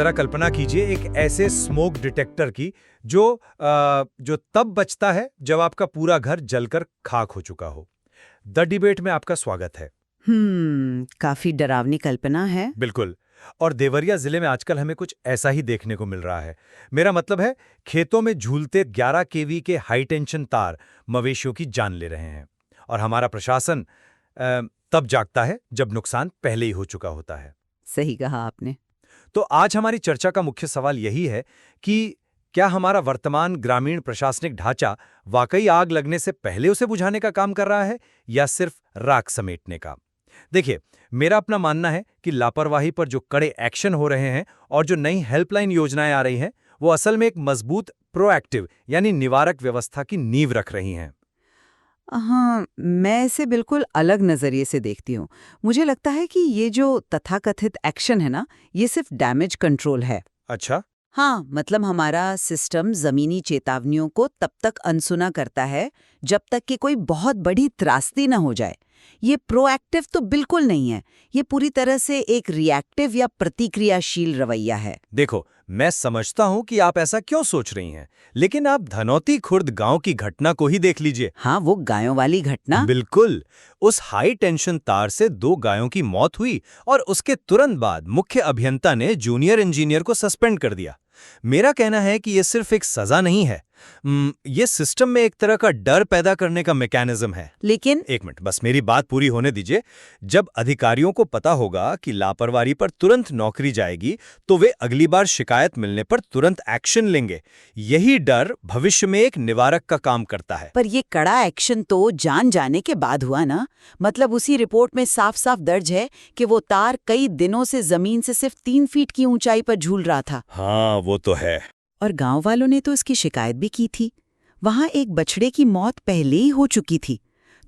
जरा कल्पना कीजिए एक ऐसे स्मोक डिटेक्टर की जो तब बचता है जब आपका पूरा घर जलकर खाक हो चुका हो। द डिबेट में आपका स्वागत है। काफी डरावनी कल्पना है। बिल्कुल। और देवरिया जिले में आजकल हमें कुछ ऐसा ही देखने को मिल रहा है। मेरा मतलब है, खेतों में झूलते 11 केवी के हाई टेंशन तार मवेशियों की जान ले रहे हैं। और हमारा प्रशासन तब जागता है जब नुकसान पहले ही हो चुका होता है। सही कहा आपने। तो आज हमारी चर्चा का मुख्य सवाल यही है कि क्या हमारा वर्तमान ग्रामीण प्रशासनिक ढांचा वाकई आग लगने से पहले उसे बुझाने का काम कर रहा है या सिर्फ राख समेटने का। देखिए, मेरा अपना मानना है कि लापरवाही पर जो कड़े एक्शन हो रहे हैं और जो नई हेल्पलाइन योजनाएं आ रही हैं, वो असल में एक मजबूत प्रोएक्टिव यानी निवारक व्यवस्था की नींव रख रही हैं। हाँ, मैं इसे बिल्कुल अलग नजरिए से देखती हूँ। मुझे लगता है कि ये जो तथाकथित एक्शन है ना, ये सिर्फ डैमेज कंट्रोल है। अच्छा। हाँ, मतलब हमारा सिस्टम जमीनी चेतावनियों को तब तक अनसुना करता है जब तक कि कोई बहुत बड़ी त्रासदी न हो जाए। ये प्रोएक्टिव तो बिल्कुल नहीं है, ये पूरी तरह से एक रिएक्टिव या प्रतिक्रियाशील रवैया है। देखो, मैं समझता हूं कि आप ऐसा क्यों सोच रही हैं, लेकिन आप धनौती खुर्द गांव की घटना को ही देख लीजिए। हाँ, वो गायों वाली घटना। बिल्कुल। उस हाई टेंशन तार से 2 गायों की मौत हुई और उसके तुरंत बाद मुख्य अभियंता ने जूनियर इंजीनियर को सस्पेंड कर दिया। मेरा कहना है कि ये सिर्फ एक सजा नहीं है, ये सिस्टम में एक तरह का डर पैदा करने का मैकेनिज्म है। लेकिन एक मिनट, बस मेरी बात पूरी होने दीजिए। जब अधिकारियों को पता होगा कि लापरवाही पर तुरंत नौकरी जाएगी, तो वे अगली बार शिकायत मिलने पर तुरंत एक्शन लेंगे। यही डर भविष्य में एक निवारक का काम करता है। पर ये कड़ा एक्शन तो जान जाने के बाद हुआ ना। मतलब उसी रिपोर्ट में साफ साफ दर्ज है कि वो तार कई दिनों से जमीन से सिर्फ 3 फीट की ऊंचाई पर झूल रहा था। हाँ, वो तो है। और गांव वालों ने तो इसकी शिकायत भी की थी। वहां एक बछड़े की मौत पहले ही हो चुकी थी,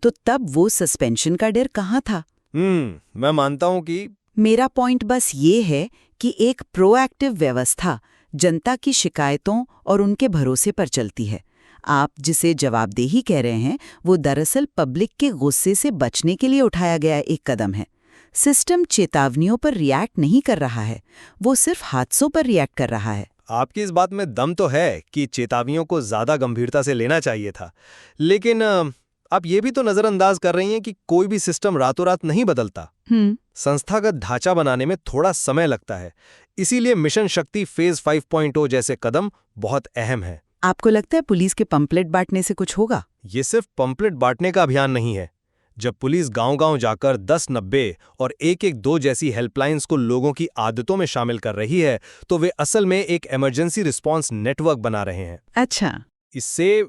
तो तब वो सस्पेंशन का डर कहाँ था? मैं मानता हूँ कि मेरा पॉइंट बस ये है कि एक प्रोएक्टिव व्यवस्था जनता की शिकायतों और उनके भरोसे पर चलती है। आप जिसे जवाबदेही कह रहे हैं, वो दरअसल पब्लिक के गुस्से से बचने के लिए उठाया गया एक कदम है। सिस्टम चेतावनियों पर रिएक्ट नहीं कर रहा है, वो सिर्फ हादसों पर रिएक्ट कर रहा है। आपकी इस बात में दम तो है कि चेतावनियों को ज्यादा गंभीरता से लेना चाहिए था, लेकिन आप ये भी तो नजरअंदाज कर रही हैं कि कोई भी सिस्टम रातों रात नहीं बदलता। संस्थागत ढांचा बनाने में थोड़ा समय लगता है। इसीलिए मिशन शक्ति फेज 5.0 जैसे कदम बहुत अहम है। आपको लगता है पुलिस के पंपलेट बांटने से कुछ होगा? ये सिर्फ पंपलेट बांटने का अभियान नहीं है। जब पुलिस गांव-गांव जाकर 1090 और 112 जैसी हेल्पलाइंस को लोगों की आदतों में शामिल कर रही है, तो वे असल में एक इमरजेंसी रिस्पांस नेटवर्क बना रहे हैं। अच्छा। इससे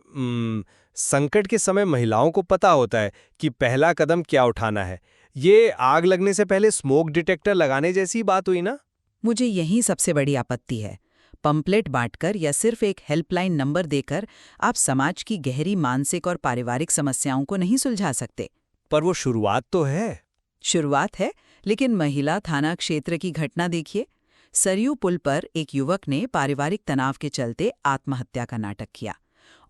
संकट के समय महिलाओं को पता होता है कि पहला कदम क्या उठाना है। ये आग लगने से पहले स्मोक डिटेक्टर लगाने जैसी बात हुई ना? मुझे यही सबसे बड़ी आपत्ति है। पंपलेट बांटकर या सिर्फ एक हेल्पलाइन नंबर देकर आप समाज की गहरी मानसिक और पारिवारिक समस्याओं को नहीं सुलझा सकते। पर वो शुरुआत तो है। शुरुआत है, लेकिन महिला थाना क्षेत्र की घटना देखिए। सरयू पुल पर एक युवक ने पारिवारिक तनाव के चलते आत्महत्या का नाटक किया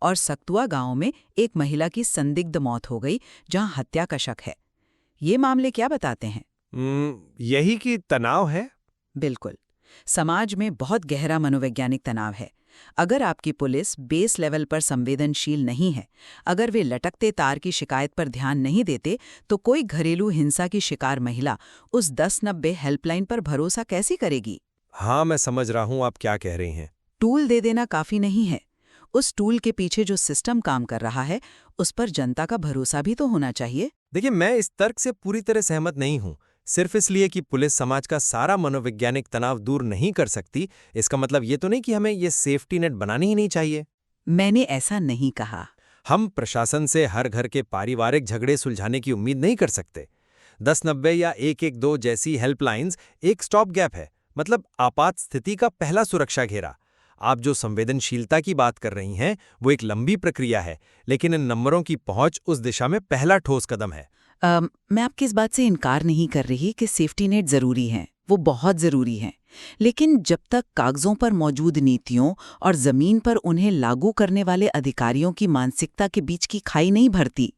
और सक्तुआ गांव में एक महिला की संदिग्ध मौत हो गई, जहां हत्या का शक है। ये मामले क्या बताते हैं? यही कि तनाव है। बिल्कुल। समाज में बहुत गहरा मनोवैज्ञानिक तनाव है। अगर आपकी पुलिस बेस लेवल पर संवेदनशील नहीं है, अगर वे लटकते तार की शिकायत पर ध्यान नहीं देते, तो कोई घरेलू हिंसा की शिकार महिला उस 1090 हेल्पलाइन पर भरोसा कैसे करेगी? हाँ, मैं समझ रहा हूँ आप क्या कह रही हैं। टूल दे देना काफी नहीं है। उस टूल के पीछे जो सिस्टम काम कर रहा है, उस पर जनता का भरोसा भी तो होना चाहिए। देखिए, मैं इस तर्क से पूरी तरह सहमत नहीं हूँ। सिर्फ इसलिए कि पुलिस समाज का सारा मनोवैज्ञानिक तनाव दूर नहीं कर सकती, इसका मतलब ये तो नहीं कि हमें ये सेफ्टी नेट बनानी ही नहीं चाहिए। मैंने ऐसा नहीं कहा। हम प्रशासन से हर घर के पारिवारिक झगड़े सुलझाने की उम्मीद नहीं कर सकते। 1090 या 112 जैसी हेल्पलाइंस एक स्टॉप गैप है, मतलब आपात स्थिति का पहला सुरक्षा घेरा। आप जो संवेदनशीलता की बात कर रही हैं, वो एक लंबी प्रक्रिया है, लेकिन इन नंबरों की पहुंच उस दिशा में पहला ठोस कदम है। मैं आपकी इस बात से इनकार नहीं कर रही कि सेफ्टी नेट जरूरी है, वो बहुत जरूरी है। लेकिन जब तक कागजों पर मौजूद नीतियों और जमीन पर उन्हें लागू करने वाले अधिकारियों की मानसिकता के बीच की खाई नहीं भरती,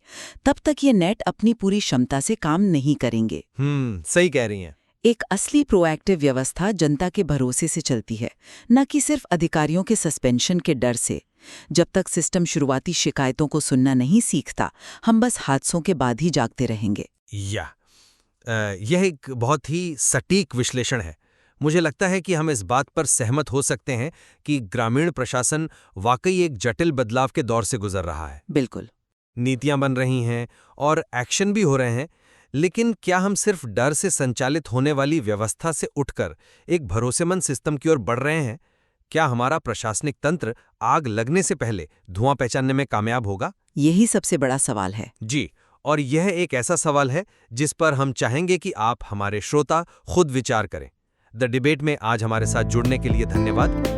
तब तक ये नेट अपनी पूरी क्षमता से काम नहीं करेंगे। सही कह रही हैं। एक असली प्रोएक्टिव व्यवस्था जनता के भरोसे से चलती है, न कि सिर्फ अधिकारियों के सस्पेंशन के डर से। जब तक सिस्टम शुरुआती शिकायतों को सुनना नहीं सीखता, हम बस हादसों के बाद ही जागते रहेंगे। यह एक बहुत ही सटीक विश्लेषण है। मुझे लगता है कि हम इस बात पर सहमत हो सकते हैं कि ग्रामीण प्रशासन वाकई एक जटिल बदलाव के दौर से गुजर रहा है। बिल्कुल। नीतियां बन रही हैं और एक्शन भी हो रहे हैं, लेकिन क्या हम सिर्फ डर से संचालित होने वाली व्यवस्था से उठकर एक भरोसेमंद सिस्टम की ओर बढ़ रहे हैं? क्या हमारा प्रशासनिक तंत्र आग लगने से पहले धुआं पहचानने में कामयाब होगा? यही सबसे बड़ा सवाल है। जी, और यह एक ऐसा सवाल है जिस पर हम चाहेंगे कि आप हमारे श्रोता खुद विचार करें। द डिबेट में आज हमारे साथ जुड़ने के लिए धन्यवाद।